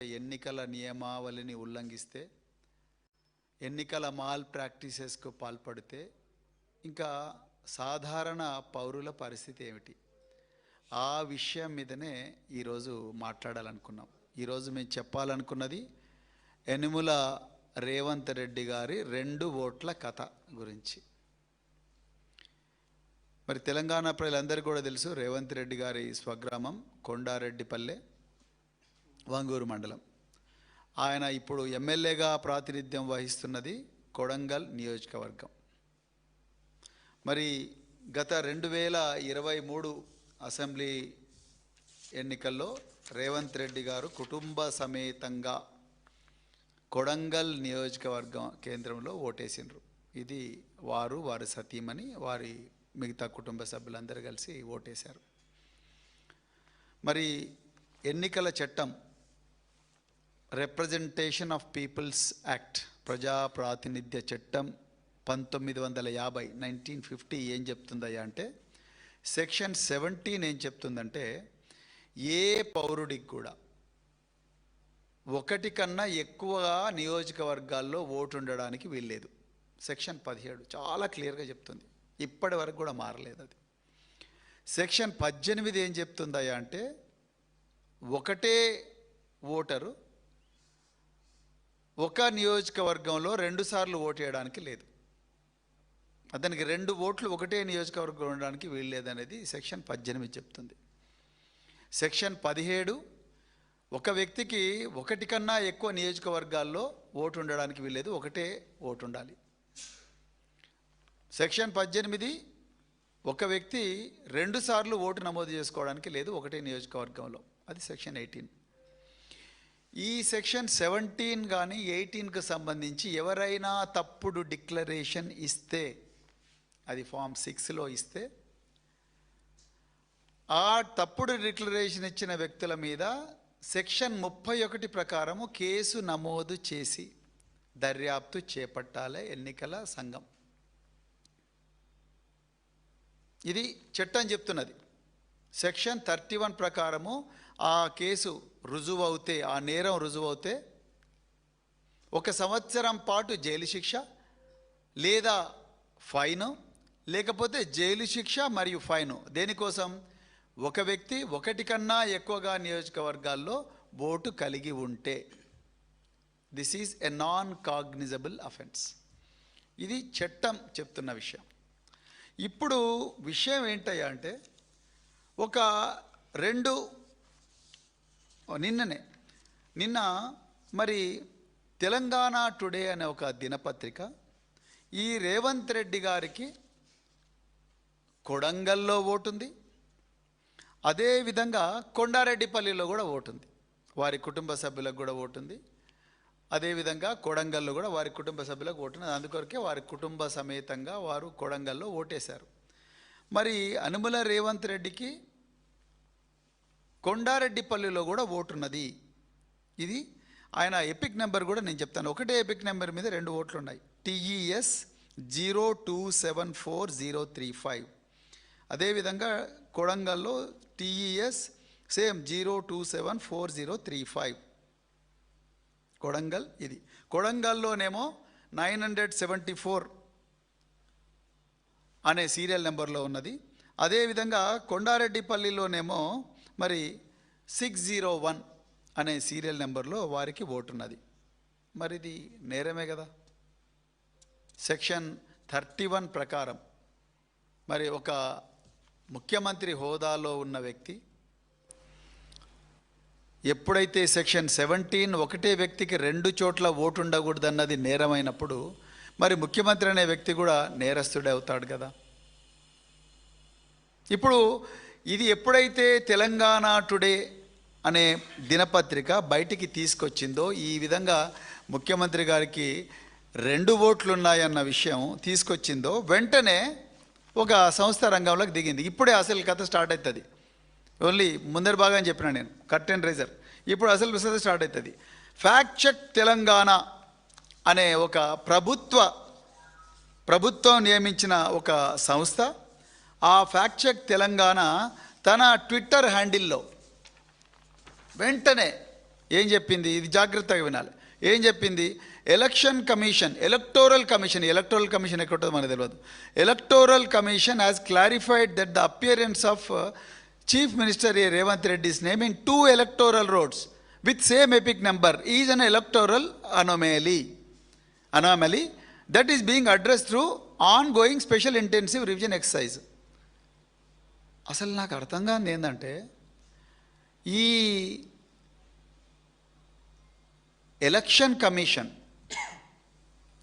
ఎన్నికల నియమావళిని ఉల్లంఘిస్తే, ఎన్నికల మాల్ ప్రాక్టీసెస్కు పాల్పడితే ఇంకా సాధారణ పౌరుల పరిస్థితి ఏమిటి? ఆ విషయం మీదనే ఈరోజు మాట్లాడాలనుకున్నాం. ఈరోజు మేము చెప్పాలనుకున్నది యనుమల రేవంత్ రెడ్డి గారి 2 ఓట్ల కథ గురించి. మరి తెలంగాణ ప్రజలందరికీ కూడా తెలుసు, రేవంత్ రెడ్డి గారి స్వగ్రామం కొండారెడ్డిపల్లె, వంగూరు మండలం. ఆయన ఇప్పుడు ఎమ్మెల్యేగా ప్రాతినిధ్యం వహిస్తున్నది కొడంగల్ నియోజకవర్గం. మరి గత 2023 అసెంబ్లీ ఎన్నికల్లో రేవంత్ రెడ్డి గారు కుటుంబ సమేతంగా కొడంగల్ నియోజకవర్గం కేంద్రంలో ఓటేసిండ్రు. ఇది వారి సతీమణి, వారి మిగతా కుటుంబ సభ్యులందరూ కలిసి ఓటేశారు. మరి ఎన్నికల చట్టం, రిప్రజెంటేషన్ ఆఫ్ పీపుల్స్ యాక్ట్, ప్రజా ప్రాతినిధ్య చట్టం 1950 ఏం చెప్తుందయ్యా అంటే, సెక్షన్ 17 ఏం చెప్తుందంటే, ఏ పౌరుడికి కూడా 1 కన్నా ఎక్కువగా నియోజకవర్గాల్లో ఓటు ఉండడానికి వీల్లేదు. సెక్షన్ 17 చాలా క్లియర్గా చెప్తుంది. ఇప్పటి వరకు కూడా మారలేదు అది. సెక్షన్ 18 ఏం చెప్తుందయ్యా అంటే, ఒకటే ఓటరు ఒక నియోజకవర్గంలో 2 సార్లు ఓటు వేయడానికి లేదు. అతనికి 2 ఓట్లు ఒకటే నియోజకవర్గం ఉండడానికి వీల్లేదనేది సెక్షన్ 18 చెప్తుంది. సెక్షన్ 17, ఒక వ్యక్తికి 1 కన్నా ఎక్కువ నియోజకవర్గాల్లో ఓటు ఉండడానికి వీల్లేదు, ఒకటే ఓటు ఉండాలి. సెక్షన్ 18, ఒక వ్యక్తి 2 సార్లు ఓటు నమోదు చేసుకోవడానికి లేదు ఒకటే నియోజకవర్గంలో, అది సెక్షన్ 18. ఈ సెక్షన్ 17 కానీ 18కు సంబంధించి ఎవరైనా తప్పుడు డిక్లరేషన్ ఇస్తే, అది ఫామ్ 6లో ఇస్తే, ఆ తప్పుడు డిక్లరేషన్ ఇచ్చిన వ్యక్తుల మీద సెక్షన్ 31 ప్రకారము కేసు నమోదు చేసి దర్యాప్తు చేపట్టాలి ఎన్నికల సంఘం. ఇది చట్టం చెప్తున్నది. సెక్షన్ 31 ప్రకారము ఆ కేసు రుజువవుతే, ఆ నేరం రుజువవుతే 1 సంవత్సరం పాటు జైలు శిక్ష లేదా ఫైను, లేకపోతే జైలు శిక్ష మరియు ఫైను. దేనికోసం? ఒక వ్యక్తి 1 కన్నా ఎక్కువగా నియోజకవర్గాల్లో ఓటు కలిగి ఉంటే. This is a non cognizable offence. ఇది చట్టం చెప్తున్న విషయం. ఇప్పుడు విషయం ఏంటయ్యా అంటే, నిన్న మరి తెలంగాణ టుడే అనే ఒక దినపత్రిక ఈ రేవంత్ రెడ్డి గారికి కొడంగల్లో ఓటుంది, అదేవిధంగా కొండారెడ్డిపల్లిలో కూడా ఓటుంది, వారి కుటుంబ సభ్యులకు కూడా ఓటుంది, అదేవిధంగా కొడంగల్లో కూడా వారి కుటుంబ సభ్యులకు ఓటుంది. అందుకొరకే వారి కుటుంబ సమేతంగా వారు కొడంగల్లో ఓటేశారు. మరి యనుమల రేవంత్ రెడ్డికి కొండారెడ్డిపల్లిలో కూడా ఓటున్నది. ఇది ఆయన ఎపిక్ నెంబర్ కూడా నేను చెప్తాను. ఒకటే ఎపిక్ నెంబర్ మీద 2 ఓట్లు ఉన్నాయి. TES 0274035. అదేవిధంగా కొడంగల్లో TES సేమ్ 0274035. కొడంగల్ ఇది. కొడంగల్లోనేమో 974 అనే సీరియల్ నెంబర్లో ఉన్నది. అదేవిధంగా కొండారెడ్డిపల్లిలోనేమో మరి 601 అనే సీరియల్ నెంబర్లో వారికి ఓటున్నది. మరి ఇది నేరమే కదా. సెక్షన్ 31 ప్రకారం మరి ఒక ముఖ్యమంత్రి హోదాలో ఉన్న వ్యక్తి ఎప్పుడైతే సెక్షన్ 17 ఒకటే వ్యక్తికి 2 చోట్ల ఓటు ఉండకూడదన్నది నేరమైనప్పుడు, మరి ముఖ్యమంత్రి అనే వ్యక్తి కూడా నేరస్తుడే అవుతాడు కదా. ఇప్పుడు ఇది ఎప్పుడైతే తెలంగాణ టుడే అనే దినపత్రిక బయటికి తీసుకొచ్చిందో, ఈ విధంగా ముఖ్యమంత్రి గారికి 2 ఓట్లు ఉన్నాయన్న విషయం తీసుకొచ్చిందో, వెంటనే ఒక సంస్థ రంగంలోకి దిగింది. ఇప్పుడే అసలు కథ స్టార్ట్ అవుతుంది. ఓన్లీ ముందరి భాగం చెప్పినా నేను, కర్టెన్ రైజర్. ఇప్పుడు అసలు విషయం స్టార్ట్ అవుతుంది. ఫ్యాక్ట్ చెక్ తెలంగాణ అనే ఒక ప్రభుత్వం నియమించిన ఒక సంస్థ, ఆ ఫ్యాక్ట్ చెక్ తెలంగాణ తన ట్విట్టర్ హ్యాండిల్లో వెంటనే ఏం చెప్పింది? ఇది జాగ్రత్తగా వినాలి. ఏం చెప్పింది? ఎలక్షన్ కమిషన్, ఎలక్టోరల్ కమిషన్ ఎక్కడ ఉంటుందో మనకు తెలియదు. Electoral commission has clarified that the appearance of chief minister Revanth Reddy's name in 2 electoral rolls with same epic number is an electoral anomaly that is being addressed through ongoing special intensive revision exercise. అసలు నాకు అర్థం కాని ఏంటంటే, ఈ election commission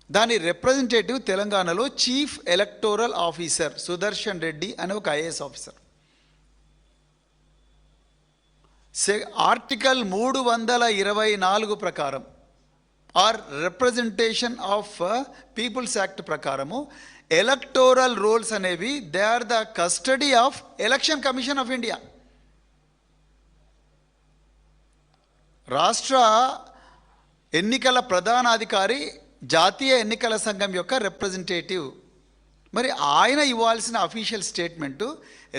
దాని representative తెలంగాణలో chief electoral officer Sudarshan Reddy అనే ఒక ఐఏఎస్ ఆఫీసర్. ఆర్టికల్ 324 ప్రకారం R representation of people's act ప్రకారము ఎలక్టోరల్ రోల్స్ అనేవి they are the custody of election commission of India. రాష్ట్ర ఎన్నికల ప్రధానాధికారి జాతీయ ఎన్నికల సంఘం యొక్క రిప్రజెంటేటివ్. మరి ఆయన ఇవ్వాల్సిన అఫీషియల్ స్టేట్మెంటు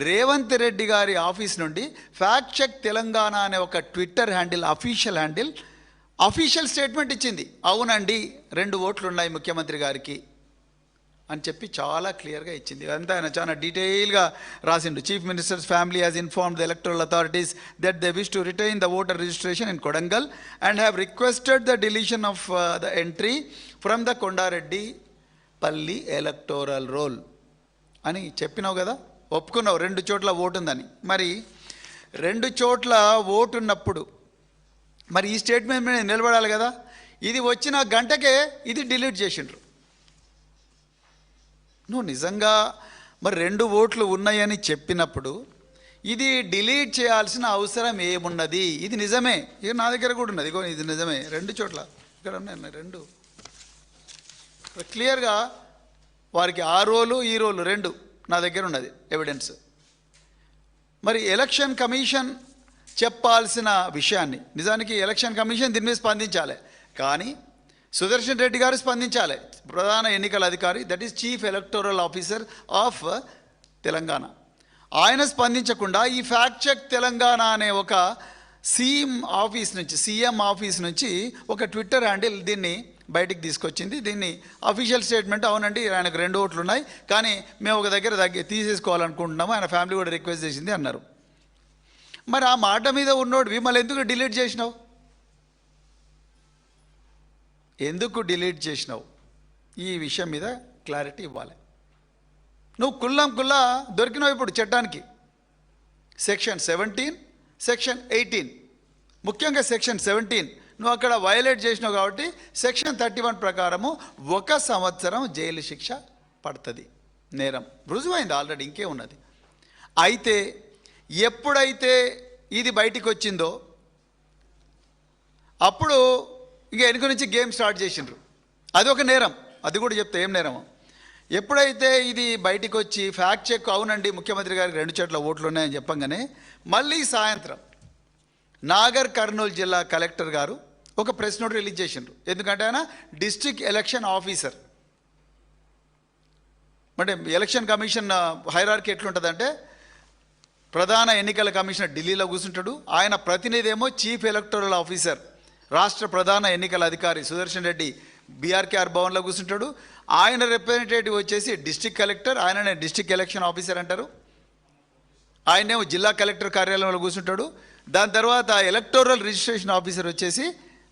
రేవంత్ రెడ్డి గారి ఆఫీస్ నుండి ఫ్యాక్ట్ చెక్ తెలంగాణ అనే ఒక ట్విట్టర్ హ్యాండిల్, అఫీషియల్ స్టేట్మెంట్ ఇచ్చింది. అవునండి 2 ఓట్లు ఉన్నాయి ముఖ్యమంత్రి గారికి అని చెప్పి చాలా క్లియర్గా ఇచ్చింది. అంతా ఆయన చాలా డీటెయిల్గా రాసిండు. Chief ministers family has informed the electoral authorities that they wish to retain the voter registration in Kodangal and have requested the deletion of the entry from the Kondareddy పల్లి ఎలక్టోరల్ రోల్ అని చెప్పినావు కదా, ఒప్పుకున్నావు 2 చోట్ల ఓటు ఉందని. మరి 2 చోట్ల ఓటు ఉన్నప్పుడు మరి ఈ స్టేట్మెంట్ మీద నిలబడాలి కదా. ఇది వచ్చిన గంటకే ఇది డిలీట్ చేసిండ్రు. నువ్వు నిజంగా మరి 2 ఓట్లు ఉన్నాయని చెప్పినప్పుడు ఇది డిలీట్ చేయాల్సిన అవసరం ఏమున్నది? ఇది నిజమే, ఇది నా దగ్గర కూడా ఉన్నది. ఇగో ఇది నిజమే, 2 చోట్ల ఇక్కడ ఉన్నాయి 2 క్లియర్గా. వారికి ఆ రోలు ఈ రోలు 2 నా దగ్గర ఉన్నది ఎవిడెన్స్. మరి ఎలక్షన్ కమిషన్ చెప్పాల్సిన విషయాన్ని, నిజానికి ఎలక్షన్ కమిషన్ దీని మీద స్పందించాలి, కానీ సుదర్శన్ రెడ్డి గారు స్పందించాలి, ప్రధాన ఎన్నికల అధికారి, that is chief electoral officer of Telangana. ఆయన స్పందించకుండా ఈ ఫ్యాక్ట్ చెక్ తెలంగాణ అనే ఒక సీఎం ఆఫీస్ నుంచి ఒక ట్విట్టర్ హ్యాండిల్ దీన్ని బయటికి తీసుకొచ్చింది. దీన్ని అఫీషియల్ స్టేట్మెంట్, అవునండి ఆయనకు 2 ఓట్లు ఉన్నాయి కానీ మేము ఒక దగ్గర తీసేసుకోవాలనుకుంటున్నాము, ఆయన ఫ్యామిలీ కూడా రిక్వెస్ట్ చేసింది అన్నారు. మరి ఆ మాట మీద ఉన్నోడు మళ్ళీ ఎందుకు డిలీట్ చేసినావు? ఈ విషయం మీద క్లారిటీ ఇవ్వాలి. నువ్వు కుల్లా దొరికినావు ఇప్పుడు చట్టానికి. సెక్షన్ 17, సెక్షన్ 18, ముఖ్యంగా సెక్షన్ 17 నువ్వు అక్కడ వయలేట్ చేసినావు కాబట్టి సెక్షన్ 31 ప్రకారము 1 సంవత్సరం జైలు శిక్ష పడుతుంది. నేరం రుజువైంది ఆల్రెడీ, ఇంకే ఉన్నది. అయితే ఎప్పుడైతే ఇది బయటికి వచ్చిందో అప్పుడు ఇక వెనుక నుంచి గేమ్ స్టార్ట్ చేసిండ్రు. అది ఒక నేరం, అది కూడా చెప్తే ఏం నేరమో. ఎప్పుడైతే ఇది బయటికి వచ్చి ఫ్యాక్ట్ చెక్, అవునండి ముఖ్యమంత్రి గారికి 2 చోట్ల ఓట్లు ఉన్నాయని చెప్పంగానే మళ్ళీ సాయంత్రం నాగర్ కర్నూలు జిల్లా కలెక్టర్ గారు ఒక ప్రెస్ నోట్ రిలీజ్ చేసిండ్రు. ఎందుకంటే ఆయన డిస్ట్రిక్ట్ ఎలక్షన్ ఆఫీసర్. అంటే ఎలక్షన్ కమిషన్ హైరార్కీ ఎట్లుంటుందంటే, ప్రధాన ఎన్నికల కమిషనర్ ఢిల్లీలో కూర్చుంటాడు, ఆయన ప్రతినిధి ఏమో చీఫ్ ఎలక్టోరల్ ఆఫీసర్ రాష్ట్ర ప్రధాన ఎన్నికల అధికారి సుదర్శన్ రెడ్డి బీఆర్కేఆర్ భవన్లో కూర్చుంటాడు. ఆయన రిప్రజెంటేటివ్ వచ్చేసి డిస్ట్రిక్ట్ కలెక్టర్, ఆయననే డిస్ట్రిక్ట్ ఎలక్షన్ ఆఫీసర్ అంటారు. ఆయనేమో జిల్లా కలెక్టర్ కార్యాలయంలో కూర్చుంటాడు. దాని తర్వాత ఎలక్టోరల్ రిజిస్ట్రేషన్ ఆఫీసర్ వచ్చేసి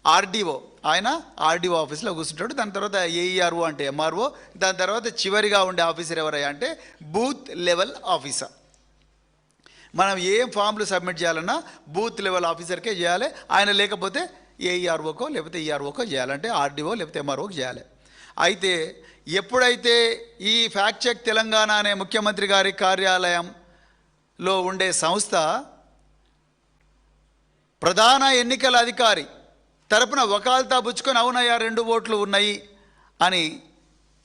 ఆర్డీఓ, ఆయన ఆర్డీఓ ఆఫీస్లో కూర్చుంటాడు. దాని తర్వాత ఏఈఆర్ఓ అంటే ఎంఆర్ఓ, దాని తర్వాత చివరిగా ఉండే ఆఫీసర్ ఎవరయ్యా అంటే బూత్ లెవెల్ ఆఫీసర్. మనం ఏం ఫామ్లు సబ్మిట్ చేయాలన్నా బూత్ లెవెల్ ఆఫీసర్కే చేయాలి. ఆయన లేకపోతే ఏఈఆర్ఓకో లేకపోతే ఈఆర్ఓకో చేయాలంటే ఆర్డీఓ లేకపోతే ఎంఆర్ఓకి చేయాలి. అయితే ఎప్పుడైతే ఈ ఫ్యాక్ట్ చెక్ తెలంగాణ అనే ముఖ్యమంత్రి గారి కార్యాలయంలో ఉండే సంస్థ ప్రధాన ఎన్నికల అధికారి తరపున వకాల్తా పుచ్చుకొని అవునయ్యా 2 ఓట్లు ఉన్నాయి అని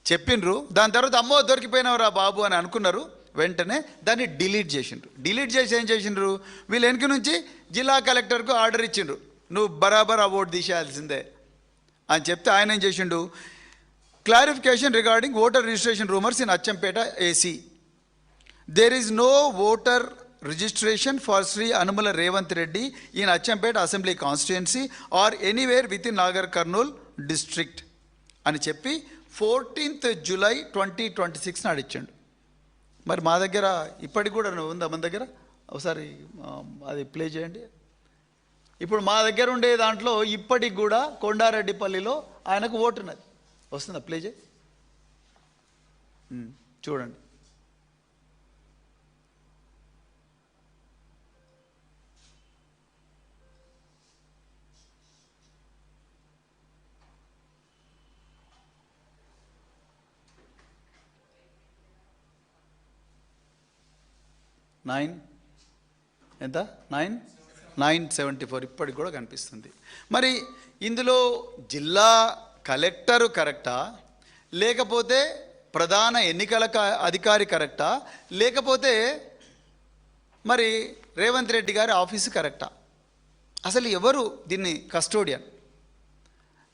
చెప్పిండ్రు. దాని తర్వాత అమ్మో దొరికిపోయినవరా బాబు అని అనుకున్నారు. వెంటనే దాన్ని డిలీట్ చేసిండ్రు. డిలీట్ చేసి ఏం చేసిండ్రు, వీళ్ళు వెనక నుంచి జిల్లా కలెక్టర్కు ఆర్డర్ ఇచ్చిండ్రు, నువ్వు బరాబర్ ఆ ఓటు తీసేయాల్సిందే అని చెప్తే ఆయన ఏం చేసిండు, clarification regarding voter registration rumours in Achampet AC. There is no voter registration for Sri Anumala Revanth Reddy in Achanpet Assembly constituency or anywhere within Nagar Kurnool district అని చెప్పి 14th July 2026 నాడు ఇచ్చాడు. మరి మా దగ్గర ఇప్పటికి కూడా ఉందా మన దగ్గర? ఒకసారి అది ప్లే చేయండి. ఇప్పుడు మా దగ్గర ఉండే దాంట్లో ఇప్పటికి కూడా కొండారెడ్డిపల్లిలో ఆయనకు ఓటు ఉన్నది. వస్తుందా? ప్లే చేయి, చూడండి. ఎంత 974 ఇప్పటికి కూడా కనిపిస్తుంది. మరి ఇందులో జిల్లా కలెక్టరు కరెక్టా, లేకపోతే ప్రధాన ఎన్నికల అధికారి కరెక్టా, లేకపోతే మరి రేవంత్ రెడ్డి గారి ఆఫీసు కరెక్టా? అసలు ఎవరు దీన్ని కస్టోడియన్?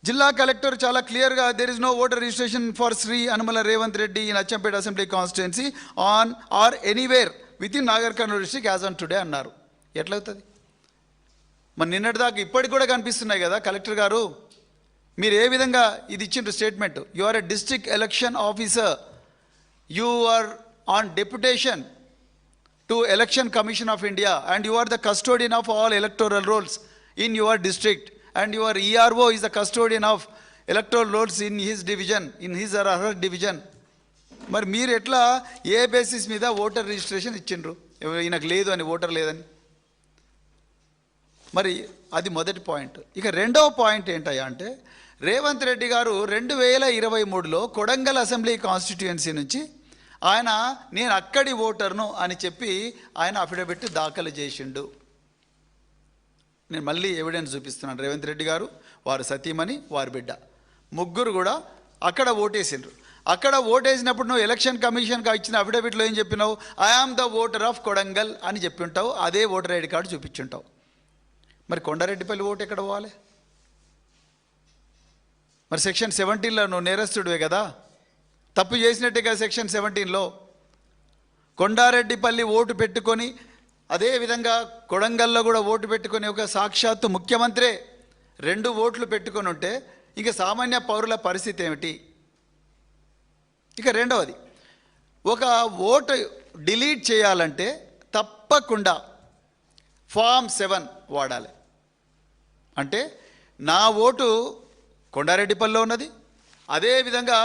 జిల్లా కలెక్టర్ చాలా క్లియర్గా there is no voter registration for Shri Anumula Revanth Reddy in Achampet assembly constituency on or anywhere with in Nagar Kurnool district as on today అన్నారు. ఎట్లవుతుంది? మరి నిన్నటి దాకా ఇప్పటికి కూడా కనిపిస్తున్నాయి కదా కలెక్టర్ గారు. మీరు ఏ విధంగా ఇది ఇచ్చిండ్రు statement? You are a district election officer, you are on deputation to election commission of India and you are the custodian of all electoral rolls in your district and your ERO is the custodian of electoral rolls in his division, in his or her division. మరి మీరు ఎట్లా ఏ basis మీద voter registration ఇచ్చిండ్రు? ఈయనకు లేదు అని, voter లేదని. మరి అది మొదటి పాయింట్. ఇక రెండవ పాయింట్ ఏంటయ్యా అంటే, రేవంత్ రెడ్డి గారు 2023లో కొడంగల్ అసెంబ్లీ కాన్స్టిట్యుయెన్సీ నుంచి ఆయన నేను అక్కడి ఓటర్ను అని చెప్పి ఆయన అఫిడవిట్ దాఖలు చేసిండు. నేను మళ్ళీ ఎవిడెన్స్ చూపిస్తున్నాను. రేవంత్ రెడ్డి గారు, వారు సతీమణి, వారి బిడ్డ, ముగ్గురు కూడా అక్కడ ఓటేసిండ్రు. అక్కడ ఓటేసినప్పుడు నువ్వు ఎలక్షన్ కమిషన్కి ఇచ్చిన అఫిడవిట్లో ఏం చెప్పినావు? I am the voter of Kodangal అని చెప్పి ఉంటావు. అదే ఓటర్ ఐడి కార్డు చూపించుంటావు. మరి కొండారెడ్డిపల్లి ఓటు ఎక్కడ పోవాలి? మరి సెక్షన్ 17లో నువ్వు నేరస్తుడివే కదా, తప్పు చేసినట్టే కదా సెక్షన్ 17లో. కొండారెడ్డిపల్లి ఓటు పెట్టుకొని అదేవిధంగా కొడంగల్లో కూడా ఓటు పెట్టుకొని ఒక సాక్షాత్తు ముఖ్యమంత్రే 2 ఓట్లు పెట్టుకొని ఉంటే ఇక సామాన్య పౌరుల పరిస్థితి ఏమిటి? ఇక రెండవది, ఒక ఓటు డిలీట్ చేయాలంటే తప్పకుండా ఫామ్ 7 వాడాలి. అంటే నా ఓటు కొండారెడ్డిపల్లిలో ఉన్నది, అదేవిధంగా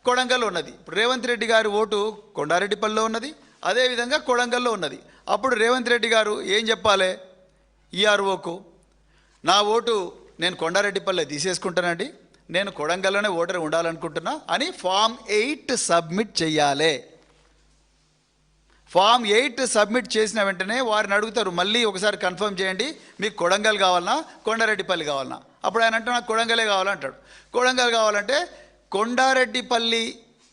కొడంగల్లో ఉన్నది. ఇప్పుడు రేవంత్ రెడ్డి గారి ఓటు కొండారెడ్డిపల్లిలో ఉన్నది, అదేవిధంగా కొడంగల్లో ఉన్నది. అప్పుడు రేవంత్ రెడ్డి గారు ఏం చెప్పాలి ఈఆర్ఓకు? నా ఓటు నేను కొండారెడ్డిపల్లి తీసేసుకుంటానండి, నేను కొడంగల్లోనే ఓటర్ ఉండాలనుకుంటున్నా అని ఫామ్ 8 సబ్మిట్ చేయాలి. ఫామ్ 8 సబ్మిట్ చేసిన వెంటనే వారిని అడుగుతారు, మళ్ళీ ఒకసారి కన్ఫర్మ్ చేయండి, మీకు కొడంగల్ కావాలన్నా కొండారెడ్డిపల్లి కావాలన్నా? అప్పుడు ఆయన అంటే నాకు కొడంగలే కావాలంటాడు. కొడంగల్ కావాలంటే కొండారెడ్డిపల్లి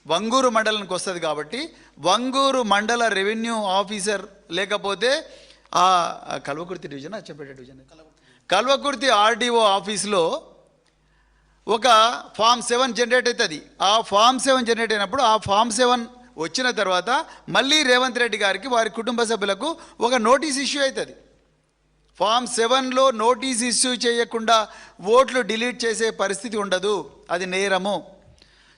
వంగూరు మండలానికి వస్తుంది కాబట్టి వంగూరు మండల రెవెన్యూ ఆఫీసర్ లేకపోతే ఆ Kalwakurthy division, Achampet division, Kalwakurthy RDO ఆఫీస్లో ఒక ఫామ్ 7 జనరేట్ అవుతుంది. ఆ ఫామ్ 7 జనరేట్ అయినప్పుడు ఆ ఫామ్ 7 వచ్చిన తర్వాత మళ్ళీ రేవంత్ రెడ్డి గారికి వారి కుటుంబ సభ్యులకు ఒక నోటీస్ ఇష్యూ అవుతుంది. ఫామ్ 7లో నోటీస్ ఇష్యూ చేయకుండా ఓట్లు డిలీట్ చేసే పరిస్థితి ఉండదు, అది నేరము.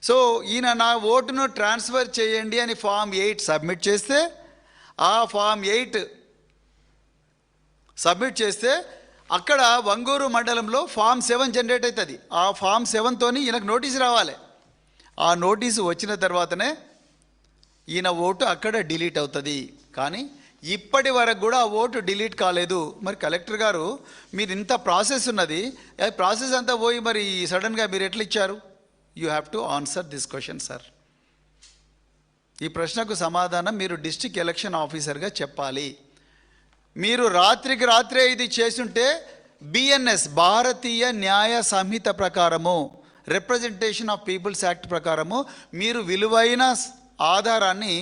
సో ఈయన నా ఓటును ట్రాన్స్ఫర్ చేయండి అని ఫామ్ 8 సబ్మిట్ చేస్తే, ఆ ఫామ్ 8 సబ్మిట్ చేస్తే అక్కడ వంగూరు మండలంలో ఫామ్ 7 జనరేట్ అవుతుంది. ఆ ఫామ్ 7తోని ఈయనకు నోటీసు రావాలి. ఆ నోటీసు వచ్చిన తర్వాతనే ఈయన ఓటు అక్కడ డిలీట్ అవుతుంది. కానీ ఇప్పటి వరకు కూడా ఆ ఓటు డిలీట్ కాలేదు. మరి కలెక్టర్ గారు, మీరు ఇంత ప్రాసెస్ ఉన్నది, ప్రాసెస్ అంతా పోయి మరి సడన్గా మీరు ఎట్లా ఇచ్చారు? You have to answer this question sir. ఈ ప్రశ్నకు సమాధానం మీరు డిస్ట్రిక్ట్ ఎలక్షన్ ఆఫీసర్గా చెప్పాలి. మీరు రాత్రికి రాత్రే ఇది చేసుంటే బిఎన్ఎస్ భారతీయ న్యాయ సంహిత ప్రకారము, రిప్రజెంటేషన్ ఆఫ్ పీపుల్స్ యాక్ట్ ప్రకారము మీరు విలువైన ఆధారాన్ని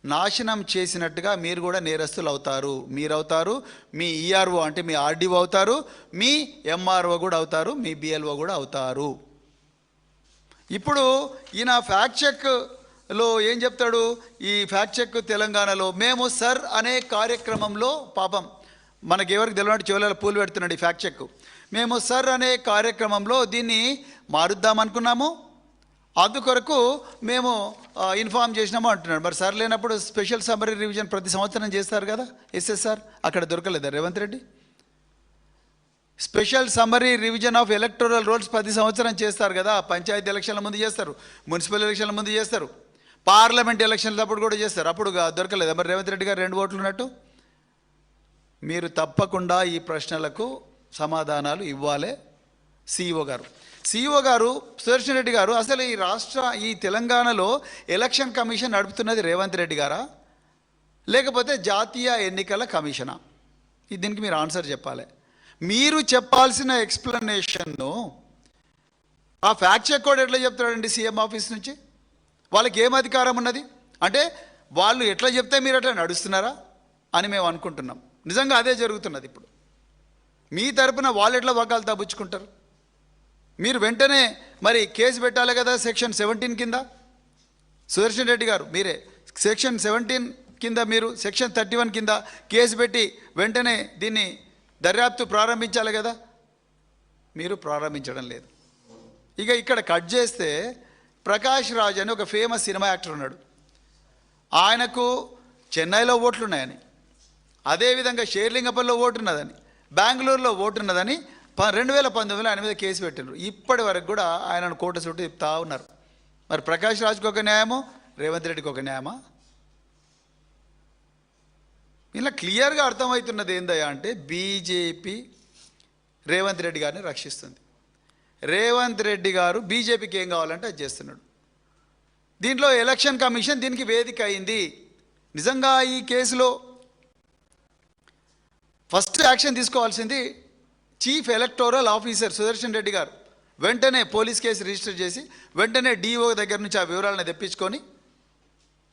నాశనం చేసినట్టుగా మీరు కూడా నేరస్తులు అవుతారు. మీరవుతారు, మీ ఈఆర్ఓ అంటే మీ ఆర్డీఓ అవుతారు, మీ ఎంఆర్ఓ కూడా అవుతారు, మీ బిఎల్ఓ కూడా అవుతారు. ఇప్పుడు ఈయన ఫ్యాక్ట్ చెక్ లో ఏం చెప్తాడు ఈ ఫ్యాక్ట్ చెక్ తెలంగాణలో? మేము సర్ అనే కార్యక్రమంలో, పాపం మనకి ఎవరికి తెలియనట్టు చెవులలో పూలు పెడుతున్నాడు ఈ ఫ్యాక్ట్ చెక్. మేము సర్ అనే కార్యక్రమంలో దీన్ని మారుద్దామనుకున్నాము, అందుకొరకు మేము ఇన్ఫామ్ చేసినాము అంటున్నాడు. మరి సార్ లేనప్పుడు స్పెషల్ సమ్మరీ రివిజన్ ప్రతి సంవత్సరం చేస్తారు కదా ఎస్ఎస్ఆర్, అక్కడ దొరకలేదా Revanth Reddy? Special summary revision of electoral rolls ప్రతి సంవత్సరం చేస్తారు కదా. పంచాయతీ ఎలక్షన్ల ముందు చేస్తారు, మున్సిపల్ ఎలక్షన్ల ముందు చేస్తారు, పార్లమెంట్ ఎలక్షన్ల అప్పుడు కూడా చేస్తారు. అప్పుడు దొరకలేదా మరి రేవంత్ రెడ్డి గారు 2 ఓట్లు ఉన్నట్టు? మీరు తప్పకుండా ఈ ప్రశ్నలకు సమాధానాలు ఇవ్వాలి. సిఇఓ గారు సుదర్శన్ రెడ్డి గారు, అసలు ఈ తెలంగాణలో ఎలక్షన్ కమిషన్ నడుపుతున్నది రేవంత్ రెడ్డి గారా లేకపోతే జాతీయ ఎన్నికల కమిషనా? దీనికి మీరు ఆన్సర్ చెప్పాలి. మీరు చెప్పాల్సిన ఎక్స్ప్లెనేషన్ను ఆ ఫ్యాక్ట్ చెక్ కూడా ఎట్లా చెప్తాడండి సీఎం ఆఫీస్ నుంచి? వాళ్ళకి ఏం అధికారం ఉన్నది? అంటే వాళ్ళు ఎట్లా చెప్తే మీరు అట్లా నడుస్తున్నారా అని మేము అనుకుంటున్నాం. నిజంగా అదే జరుగుతున్నది ఇప్పుడు. మీ తరపున వాళ్ళు ఎట్లా వకాలు తబ్బుచ్చుకుంటారు? మీరు వెంటనే మరి కేసు పెట్టాలి కదా సెక్షన్ 17 కింద. సుదర్శన్ రెడ్డి గారు మీరే సెక్షన్ 17 కింద, మీరు సెక్షన్ 31 కింద కేసు పెట్టి వెంటనే దీన్ని దర్యాప్తు ప్రారంభించాలి కదా. మీరు ప్రారంభించడం లేదు. ఇక ఇక్కడ కట్ చేస్తే ప్రకాష్ రాజ్ అని ఒక ఫేమస్ సినిమా యాక్టర్ ఉన్నాడు. ఆయనకు చెన్నైలో ఓట్లు ఉన్నాయని, అదేవిధంగా షేర్లింగపల్లిలో ఓటు ఉన్నదని, బెంగళూరులో ఓటు ఉన్నదని 2019లో ఆయన మీద కేసు పెట్టినారు. ఇప్పటి వరకు కూడా ఆయనను కోర్టు చుట్టూ చెప్తా ఉన్నారు. మరి ప్రకాష్ రాజ్కి ఒక న్యాయమో, రేవంత్ రెడ్డికి ఒక న్యాయమా? ఇలా క్లియర్గా అర్థమవుతున్నది ఏందయ్యా అంటే బీజేపీ రేవంత్ రెడ్డి గారిని రక్షిస్తుంది. రేవంత్ రెడ్డి గారు బీజేపీకి ఏం కావాలంటే అది చేస్తున్నాడు. దీంట్లో ఎలక్షన్ కమిషన్ దీనికి వేదిక అయింది. నిజంగా ఈ కేసులో ఫస్ట్ యాక్షన్ తీసుకోవాల్సింది chief electoral officer Sudarshan Reddy గారు. వెంటనే పోలీస్ కేసు రిజిస్టర్ చేసి వెంటనే డిఓ దగ్గర నుంచి ఆ వివరాలను తెప్పించుకొని,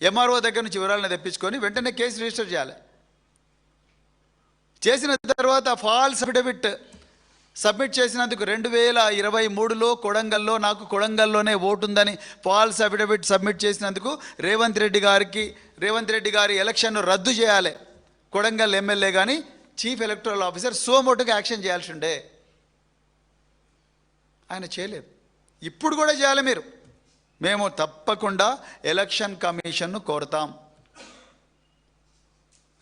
ఎంఆర్ఓ దగ్గర నుంచి వివరాలను తెప్పించుకొని వెంటనే కేసు రిజిస్టర్ చేయాలి. చేసిన తర్వాత ఫాల్స్ అఫిడవిట్ సబ్మిట్ చేసినందుకు 2023లో కొడంగల్లో, నాకు కొడంగల్లోనే ఓటు ఉందని ఫాల్స్ అఫిడవిట్ సబ్మిట్ చేసినందుకు రేవంత్ రెడ్డి గారి ఎలక్షన్ను రద్దు చేయాలి. కొడంగల్ ఎమ్మెల్యే కానీ చీఫ్ ఎలక్టోరల్ ఆఫీసర్ సోమోటుగా యాక్షన్ చేయాల్సి ఉండే, ఆయన చేయలేదు. ఇప్పుడు కూడా చేయాలి మీరు. మేము తప్పకుండా ఎలక్షన్ కమిషన్ను కోరుతాం.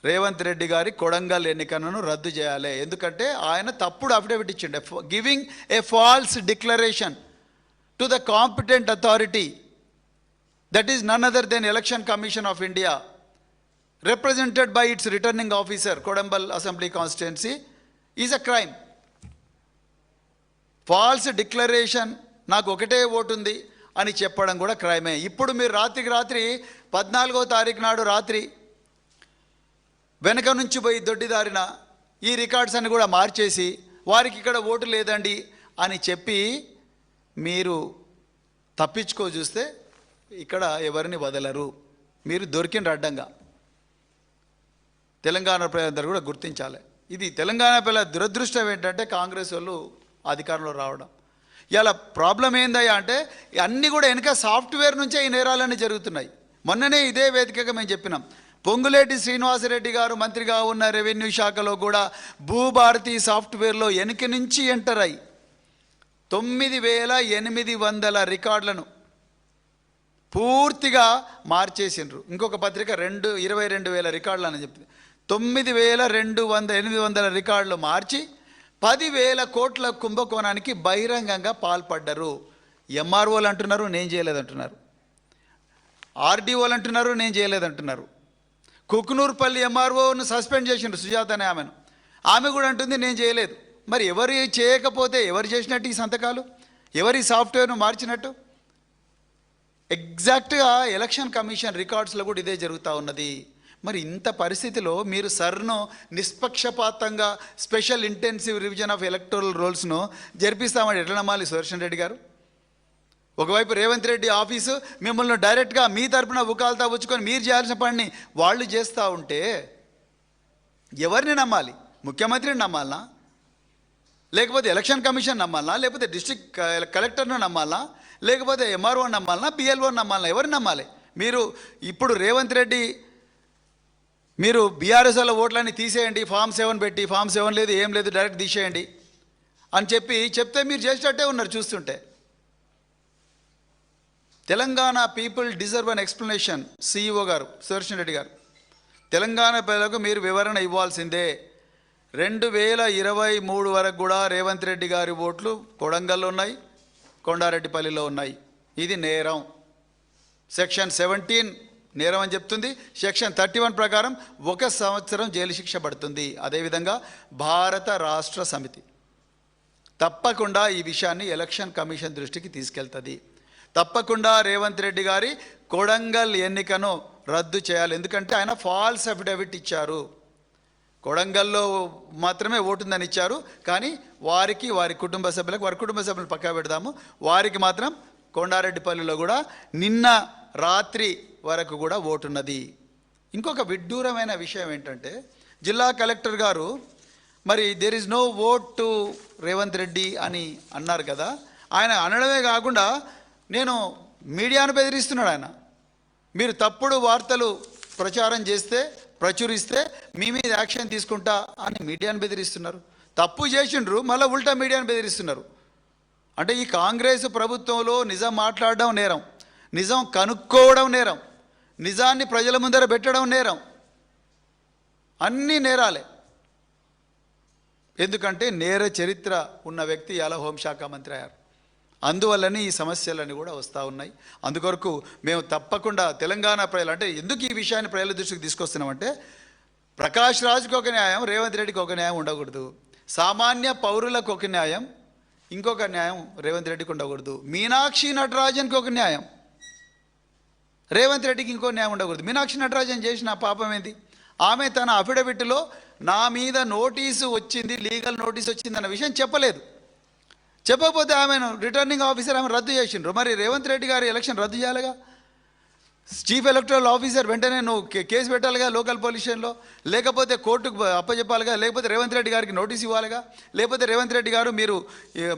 రేవంత్ రెడ్డి గారి కొడంగల్ ఎన్నికలను రద్దు చేయాలి. ఎందుకంటే ఆయన తప్పుడు అఫిడవిట్ ఇచ్చిండే, giving a false declaration to the competent authority, that is none other then Election commission of India, represented by its returning officer, Kodambal Assembly Constituency, is a crime. False declaration, నాకు ఒకటే vote ఉంది అని చెప్పడం కూడా క్రైమే. ఇప్పుడు మీరు రాత్రికి రాత్రి 14వ తారీఖు నాడు రాత్రి వెనక నుంచి పోయి దొడ్డిదారిన ఈ రికార్డ్స్ అన్ని కూడా మార్చేసి వారికి ఇక్కడ ఓటు లేదండి అని చెప్పి మీరు తప్పించుకో చూస్తే ఇక్కడ ఎవరిని వదలరు. మీరు దొరికిన అడ్డంగా. తెలంగాణ ప్రజలందరూ కూడా గుర్తించాలి. ఇది తెలంగాణ పిల్లల దురదృష్టం ఏంటంటే కాంగ్రెస్ వాళ్ళు అధికారంలో రావడం. ఇలా ప్రాబ్లం ఏందయ్యా అంటే అన్నీ కూడా వెనుక సాఫ్ట్వేర్ నుంచే ఈ నేరాలన్నీ జరుగుతున్నాయి. మొన్ననే ఇదే వేదికగా మేము చెప్పినాం. పొంగులేటి శ్రీనివాసరెడ్డి గారు మంత్రిగా ఉన్న రెవెన్యూ శాఖలో కూడా భూభారతి సాఫ్ట్వేర్లో వెనుక నుంచి ఎంటర్ అయ్యి 9800 రికార్డులను పూర్తిగా మార్చేసిండ్రు. ఇంకొక పత్రిక 22,000 రికార్డులు అని చెప్పింది. 9,800 రికార్డులు మార్చి 10,000 కోట్ల కుంభకోణానికి బహిరంగంగా పాల్పడ్డారు. ఎంఆర్ఓలు అంటున్నారు నేను చేయలేదంటున్నారు, ఆర్డీఓలు అంటున్నారు నేను చేయలేదంటున్నారు. కుకునూర్పల్లి ఎంఆర్ఓను సస్పెండ్ చేసిండ్రు సుజాత అనే ఆమె కూడా అంటుంది నేను చేయలేదు. మరి ఎవరు చేయకపోతే ఎవరు చేసినట్టు ఈ సంతకాలు, ఎవరి సాఫ్ట్వేర్ను మార్చినట్టు? ఎగ్జాక్ట్గా ఎలక్షన్ కమిషన్ రికార్డ్స్లో కూడా ఇదే జరుగుతూ ఉన్నది. మరి ఇంత పరిస్థితిలో మీరు సర్ను నిష్పక్షపాతంగా special intensive revision of electoral రోల్స్ను జరిపిస్తామని ఎట్లా నమ్మాలి సుదర్శన్ రెడ్డి గారు? ఒకవైపు రేవంత్ రెడ్డి ఆఫీసు మిమ్మల్ని డైరెక్ట్గా మీ తరపున ఉకాలతా వచ్చుకొని మీరు చేయాల్సిన పనిని వాళ్ళు చేస్తూ ఉంటే ఎవరిని నమ్మాలి? ముఖ్యమంత్రిని నమ్మాలనా, లేకపోతే ఎలక్షన్ కమిషన్ నమ్మాలనా, లేకపోతే డిస్ట్రిక్ట్ కలెక్టర్ను నమ్మాలనా, లేకపోతే ఎంఆర్ఓ నమ్మాలనా, పిఎల్ఓ నమ్మాలనా? ఎవరిని నమ్మాలి? మీరు ఇప్పుడు రేవంత్ రెడ్డి మీరు బీఆర్ఎస్ల ఓట్లన్నీ తీసేయండి, ఫామ్ 7 పెట్టి, ఫామ్ 7 లేదు ఏం లేదు డైరెక్ట్ తీసేయండి అని చెప్తే మీరు చేసేటట్టే ఉన్నారు చూస్తుంటే. Telangana people deserve an explanation. CEO గారు సుదర్శన్ రెడ్డి గారు, తెలంగాణ ప్రజలకు మీరు వివరణ ఇవ్వాల్సిందే. 2023 వరకు కూడా రేవంత్ రెడ్డి గారి ఓట్లు కొడంగల్లో ఉన్నాయి, కొండారెడ్డిపల్లిలో ఉన్నాయి. ఇది నేరం. సెక్షన్ 17 నేరం అని చెప్తుంది. సెక్షన్ 31 ప్రకారం 1 సంవత్సరం జైలు శిక్ష పడుతుంది. అదేవిధంగా భారత రాష్ట్ర సమితి తప్పకుండా ఈ విషయాన్ని ఎలక్షన్ కమిషన్ దృష్టికి తీసుకెళ్తుంది. తప్పకుండా రేవంత్ రెడ్డి గారి కొడంగల్ ఎన్నికను రద్దు చేయాలి. ఎందుకంటే ఆయన ఫాల్స్ అఫిడవిట్ ఇచ్చారు. కొడంగల్లో మాత్రమే ఓటుందని ఇచ్చారు, కానీ వారి కుటుంబ సభ్యులు పక్కా పెడదాము, వారికి మాత్రం కొండారెడ్డిపల్లిలో కూడా నిన్న రాత్రి వరకు కూడా ఓటున్నది. ఇంకొక విడ్డూరమైన విషయం ఏంటంటే, జిల్లా కలెక్టర్ గారు మరి there is no vote to Revanth Reddy అని అన్నారు కదా. ఆయన అనడమే కాకుండా నేను మీడియాను బెదిరిస్తున్నాడు. ఆయన మీరు తప్పుడు వార్తలు ప్రచురిస్తే మీ మీద యాక్షన్ తీసుకుంటా అని మీడియాను బెదిరిస్తున్నారు. తప్పు చేసిండ్రు, మళ్ళీ ఉల్టా మీడియాను బెదిరిస్తున్నారు. అంటే ఈ కాంగ్రెస్ ప్రభుత్వంలో నిజం మాట్లాడడం నేరం, నిజం కనుక్కోవడం నేరం, నిజాన్ని ప్రజల ముందర పెట్టడం నేరం, అన్నీ నేరాలే. ఎందుకంటే నేర చరిత్ర ఉన్న వ్యక్తి ఇలా హోంశాఖ మంత్రి అయ్యారు. అందువల్లనే ఈ సమస్యలన్నీ కూడా వస్తూ ఉన్నాయి. అందుకొరకు మేము తప్పకుండా తెలంగాణ ప్రజలు, అంటే ఎందుకు ఈ విషయాన్ని ప్రజల దృష్టికి తీసుకొస్తున్నామంటే, ప్రకాష్ రాజ్కి ఒక న్యాయం, రేవంత్ రెడ్డికి ఒక న్యాయం ఉండకూడదు. సామాన్య పౌరులకు ఒక న్యాయం, ఇంకొక న్యాయం రేవంత్ రెడ్డికి ఉండకూడదు. మీనాక్షి నటరాజన్కి ఒక న్యాయం, రేవంత్ రెడ్డికి ఇంకో న్యాయం ఉండకూడదు. మీనాక్షి నటరాజన్ చేసిన పాపం ఏంది? ఆమె తన అఫిడవిట్లో నా మీద నోటీసు వచ్చింది, లీగల్ నోటీస్ వచ్చింది అన్న విషయం చెప్పలేదు. చెప్పకపోతే ఆమెను రిటర్నింగ్ ఆఫీసర్ ఆమె రద్దు చేసిండ్రు. మరి రేవంత్ రెడ్డి గారి ఎలక్షన్ రద్దు చేయాలిగా. చీఫ్ ఎలక్టరల్ ఆఫీసర్ వెంటనే నువ్వు కేసు పెట్టాలిగా లోకల్ పోలీస్ స్టేషన్లో, లేకపోతే కోర్టుకు అప్పచెప్పాలిగా, లేకపోతే రేవంత్ రెడ్డి గారికి నోటీస్ ఇవ్వాలిగా, లేకపోతే రేవంత్ రెడ్డి గారు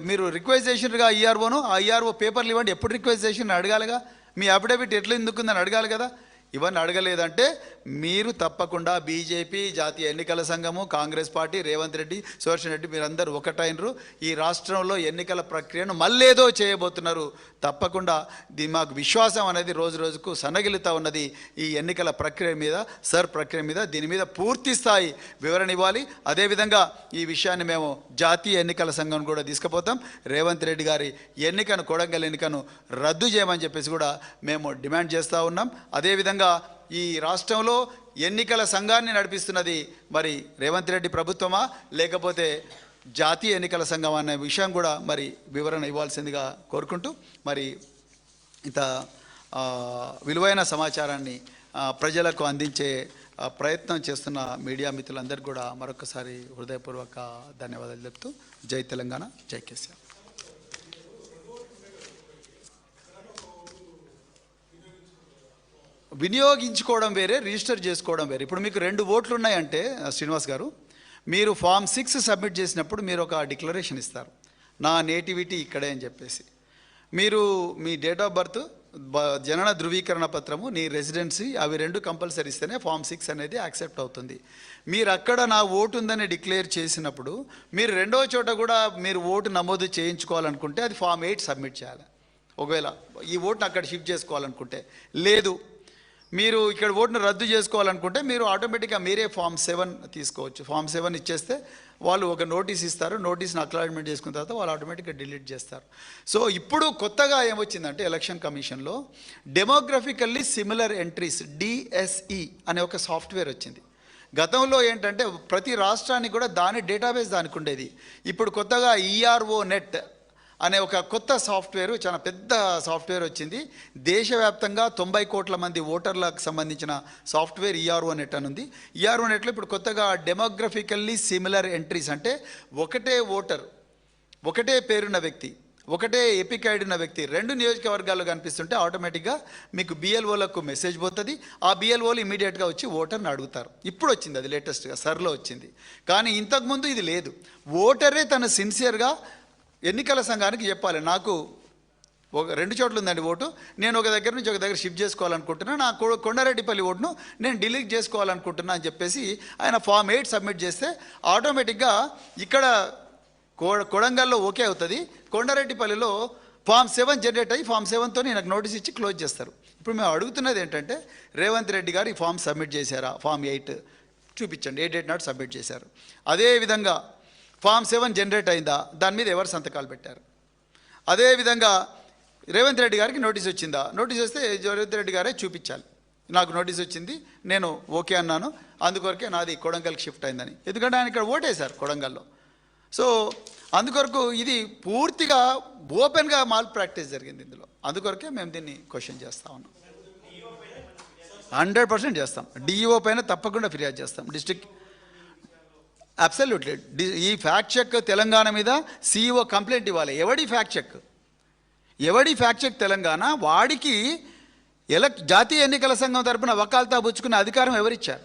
మీరు రిక్వెస్ట్ చేసిండ్రుగా ఈఆర్ఓను, ఆ ఈఆర్ఓ పేపర్లు ఇవ్వండి, ఎప్పుడు రిక్వెస్ట్ చేసిండ్రు అడగాలిగా, మీ అఫిడవిట్ ఎట్లా ఎందుకుందని అడగాలి కదా. ఇవన్నీ అడగలేదంటే మీరు తప్పకుండా బీజేపీ, జాతీయ ఎన్నికల సంఘము, కాంగ్రెస్ పార్టీ, రేవంత్ రెడ్డి, సుదర్శన్ రెడ్డి మీరందరూ ఒకటైనరు. ఈ రాష్ట్రంలో ఎన్నికల ప్రక్రియను మళ్ళేదో చేయబోతున్నారు. తప్పకుండా మాకు విశ్వాసం అనేది రోజు రోజుకు సన్నగిలుతూ ఉన్నది. ఈ ఎన్నికల ప్రక్రియ మీద దీని మీద పూర్తి స్థాయి వివరణ ఇవ్వాలి. అదేవిధంగా ఈ విషయాన్ని మేము జాతీయ ఎన్నికల సంఘం కూడా తీసుకుపోతాం. రేవంత్ రెడ్డి గారి కొడంగల్ ఎన్నికను రద్దు చేయమని చెప్పేసి కూడా మేము డిమాండ్ చేస్తూ ఉన్నాం. అదేవిధంగా ఈ రాష్ట్రంలో ఎన్నికల సంఘాన్ని నడిపిస్తున్నది మరి రేవంత్ రెడ్డి ప్రభుత్వమా, లేకపోతే జాతీయ ఎన్నికల సంఘం అనే విషయం కూడా మరి వివరణ ఇవ్వాల్సిందిగా కోరుకుంటూ, మరి ఇంత విలువైన సమాచారాన్ని ప్రజలకు అందించే ప్రయత్నం చేస్తున్న మీడియా మిత్రులందరికీ కూడా మరొకసారి హృదయపూర్వక ధన్యవాదాలు చెప్తూ, జై తెలంగాణ, జై కేసీఆర్. వినియోగించుకోవడం వేరే, రిజిస్టర్ చేసుకోవడం వేరే. ఇప్పుడు మీకు 2 ఓట్లు ఉన్నాయంటే శ్రీనివాస్ గారు, మీరు ఫామ్ 6 సబ్మిట్ చేసినప్పుడు మీరు ఒక డిక్లరేషన్ ఇస్తారు, నా నేటివిటీ ఇక్కడే అని చెప్పేసి. మీరు మీ డేట్ ఆఫ్ బర్త్, జనన ధృవీకరణ పత్రము, నీ రెసిడెన్సీ, అవి 2 కంపల్సరీ ఇస్తేనే ఫామ్ 6 అనేది యాక్సెప్ట్ అవుతుంది. మీరు అక్కడ నా ఓటు ఉందని డిక్లేర్ చేసినప్పుడు మీరు రెండో చోట కూడా మీరు ఓటు నమోదు చేయించుకోవాలనుకుంటే అది ఫామ్ 8 సబ్మిట్ చేయాలి. ఒకవేళ ఈ ఓటును అక్కడ షిఫ్ట్ చేసుకోవాలనుకుంటే, లేదు మీరు ఇక్కడ ఓటును రద్దు చేసుకోవాలనుకుంటే మీరు ఆటోమేటిక్గా మీరే ఫామ్ 7 తీసుకోవచ్చు. ఫామ్ 7 ఇచ్చేస్తే వాళ్ళు ఒక నోటీస్ ఇస్తారు, నోటీస్ని అక్నాలెడ్జ్మెంట్ చేసుకున్న తర్వాత వాళ్ళు ఆటోమేటిక్గా డిలీట్ చేస్తారు. సో ఇప్పుడు కొత్తగా ఏమొచ్చిందంటే ఎలక్షన్ కమిషన్లో డెమోగ్రఫికల్లీ సిమిలర్ ఎంట్రీస్, డిఎస్ఈ అనే ఒక సాఫ్ట్వేర్ వచ్చింది. గతంలో ఏంటంటే ప్రతి రాష్ట్రానికి కూడా దాని డేటాబేస్ దానికి ఉండేది. ఇప్పుడు కొత్తగా ఈఆర్ఓ నెట్ అనే ఒక కొత్త సాఫ్ట్వేర్, చాలా పెద్ద సాఫ్ట్వేర్ వచ్చింది. దేశవ్యాప్తంగా 90 కోట్ల మంది ఓటర్లకు సంబంధించిన సాఫ్ట్వేర్ ఈఆర్ఓ నెట్ అని ఉంది. ఈఆర్ఓ నెట్లో ఇప్పుడు కొత్తగా డెమోగ్రఫికల్లీ సిమిలర్ ఎంట్రీస్, అంటే ఒకటే ఓటర్, ఒకటే పేరున్న వ్యక్తి, ఒకటే ఎపిక్ ఐడి ఉన్న వ్యక్తి 2 నియోజకవర్గాల్లో కనిపిస్తుంటే ఆటోమేటిక్గా మీకు బిఎల్ఓలకు మెసేజ్ పోతుంది. ఆ బిఎల్ఓలు ఇమీడియట్గా వచ్చి ఓటర్ని అడుగుతారు. ఇప్పుడు వచ్చింది అది, లేటెస్ట్గా సర్లో వచ్చింది. కానీ ఇంతకుముందు ఇది లేదు. ఓటరే తను సిన్సియర్గా ఎన్నికల సంఘానికి చెప్పాలి, నాకు ఒక 2 చోట్ల ఉందండి ఓటు, నేను ఒక దగ్గర నుంచి ఒక దగ్గర షిఫ్ట్ చేసుకోవాలనుకుంటున్నా, నా కొండారెడ్డిపల్లి ఓటును నేను డిలీట్ చేసుకోవాలనుకుంటున్నా అని చెప్పేసి ఆయన ఫామ్ 8 సబ్మిట్ చేస్తే ఆటోమేటిక్గా ఇక్కడ కొడంగల్లో ఓకే అవుతుంది, కొండారెడ్డిపల్లిలో ఫామ్ 7 జనరేట్ అయ్యి ఫామ్ 7తో నాకు నోటీస్ ఇచ్చి క్లోజ్ చేస్తారు. ఇప్పుడు మేము అడుగుతున్నది ఏంటంటే, రేవంత్ రెడ్డి గారు ఈ ఫామ్ సబ్మిట్ చేశారా? ఫామ్ 8 చూపించండి, 8 నాట్ సబ్మిట్ చేశారు. అదేవిధంగా ఫామ్ 7 జనరేట్ అయిందా? దాని మీద ఎవరు సంతకాలు పెట్టారు? అదేవిధంగా రేవంత్ రెడ్డి గారికి నోటీస్ వచ్చిందా? నోటీస్ వస్తే రేవంత్ రెడ్డి గారే చూపించాలి, నాకు నోటీస్ వచ్చింది, నేను ఓకే అన్నాను, అందుకొరకే నాది కొడంగల్కి షిఫ్ట్ అయిందని. ఎందుకంటే ఆయన ఇక్కడ ఓటేశారు కొడంగల్లో. సో అందుకొరకు ఇది పూర్తిగా ఓపెన్గా మాల్ ప్రాక్టీస్ జరిగింది ఇందులో. అందుకొరకే మేము దీన్ని క్వశ్చన్ చేస్తా ఉన్నాం. 100% చేస్తాం. డిఈఓ పైన తప్పకుండా ఫిర్యాదు చేస్తాం. డిస్ట్రిక్ట్ అబ్సల్యూట్లీ ఈ ఫ్యాక్ట్ చెక్ తెలంగాణ మీద సిఇఓ కంప్లైంట్ ఇవ్వాలి. ఎవడి ఫ్యాక్ట్ చెక్ తెలంగాణ? వాడికి జాతీయ ఎన్నికల సంఘం తరపున వకాల్తా పుచ్చుకునే అధికారం ఎవరిచ్చారు?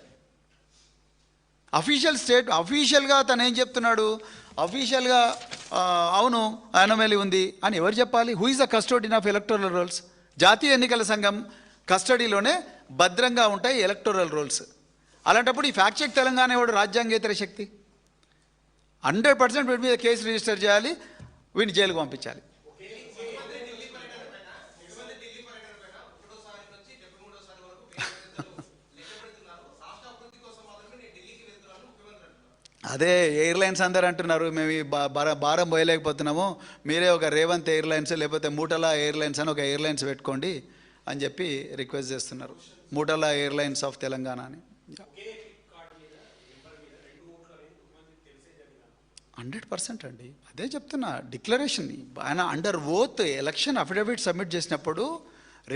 అఫీషియల్గా తను ఏం చెప్తున్నాడు? అఫీషియల్గా అవును అనమేలి ఉంది అని ఎవరు చెప్పాలి? Who is the custodian of electoral rolls? జాతీయ ఎన్నికల సంఘం కస్టడీలోనే భద్రంగా ఉంటాయి ఎలక్టోరల్ రోల్స్. అలాంటప్పుడు ఈ ఫ్యాక్ట్ చెక్ తెలంగాణ ఎవడు రాజ్యాంగేతర శక్తి? 100% వీటి మీద కేసు రిజిస్టర్ చేయాలి, వీడిని జైలుకు పంపించాలి. అదే ఎయిర్లైన్స్ అందరు అంటున్నారు, మేము ఈ భారం పోయలేకపోతున్నాము, మీరే ఒక రేవంత్ ఎయిర్లైన్స్ లేకపోతే మూటలా ఎయిర్లైన్స్ అని ఒక ఎయిర్లైన్స్ పెట్టుకోండి అని చెప్పి రిక్వెస్ట్ చేస్తున్నారు. మూటలా ఎయిర్లైన్స్ ఆఫ్ తెలంగాణ అని. 100% అండి, అదే చెప్తున్నా. డిక్లరేషన్ ఆయన under oath election affidavit submit చేసినప్పుడు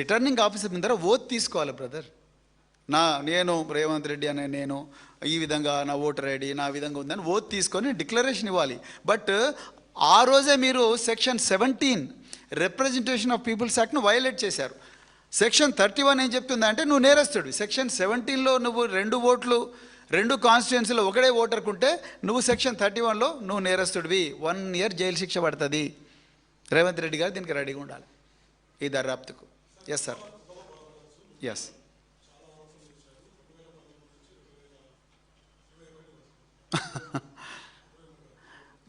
రిటర్నింగ్ ఆఫీసర్ ముందర ఓత్ తీసుకోవాలి బ్రదర్. నేను రేవంత్ రెడ్డి అనే నేను ఈ విధంగా నా ఓటర్ ఐడి నా విధంగా ఉందని ఓత్ తీసుకొని డిక్లరేషన్ ఇవ్వాలి. బట్ ఆ రోజే మీరు సెక్షన్ 17 రిప్రజెంటేషన్ ఆఫ్ పీపుల్స్ యాక్ట్ను వయలేట్ చేశారు. సెక్షన్ 31 ఏం చెప్తుందంటే నువ్వు నేరస్తుడివి. సెక్షన్ 17లో నువ్వు 2 ఓట్లు 2 కాన్స్టిట్యుయెన్సీలో ఒకడే ఓటర్కుంటే నువ్వు సెక్షన్ 31లో నువ్వు నేరస్తుడివి, 1 ఇయర్ జైలు శిక్ష పడుతుంది. రేవంత్ రెడ్డి గారు దీనికి రెడీగా ఉండాలి ఈ దర్యాప్తుకు. Yes sir, yes.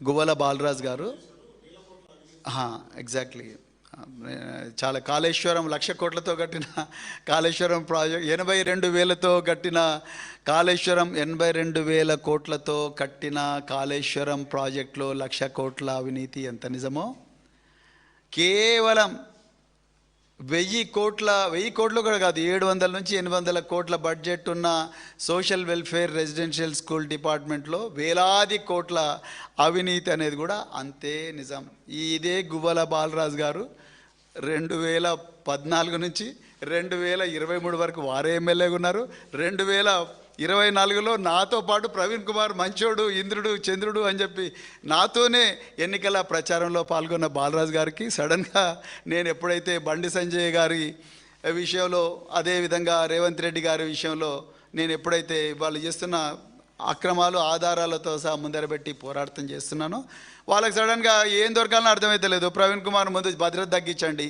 Guvvala Balaraj garu exactly చాలా కాళేశ్వరం 1,00,000 కోట్లతో కట్టిన కాళేశ్వరం ప్రాజెక్ట్ 82,000తో కట్టిన కాళేశ్వరం 82,000 కోట్లతో కట్టిన కాళేశ్వరం ప్రాజెక్టులో 1,00,000 కోట్ల అవినీతి ఎంత నిజమో, కేవలం 1,000 కోట్లు కూడా కాదు, 700 నుంచి 800 కోట్ల బడ్జెట్ ఉన్న సోషల్ వెల్ఫేర్ రెసిడెన్షియల్ స్కూల్ డిపార్ట్మెంట్లో వేలాది కోట్ల అవినీతి అనేది కూడా అంతే నిజం. ఇదే గువ్వల బాలరాజు గారు 2014 నుంచి 2023 వరకు వారే ఎమ్మెల్యేగా ఉన్నారు. 2024లో నాతో పాటు ప్రవీణ్ కుమార్ మంచోడు, ఇంద్రుడు, చంద్రుడు అని చెప్పి నాతోనే ఎన్నికల ప్రచారంలో పాల్గొన్న బాలరాజు గారికి సడన్గా నేను ఎప్పుడైతే బండి సంజయ్ గారి విషయంలో, అదేవిధంగా రేవంత్ రెడ్డి గారి విషయంలో నేను ఎప్పుడైతే వాళ్ళు చేస్తున్న అక్రమాలు ఆధారాలతో సహా ముందరబెట్టి పోరాటం చేస్తున్నానో, వాళ్ళకి సడన్గా ఏం దొరకాలని అర్థమైతే లేదు. ప్రవీణ్ కుమార్ ముందు భద్రత తగ్గించండి,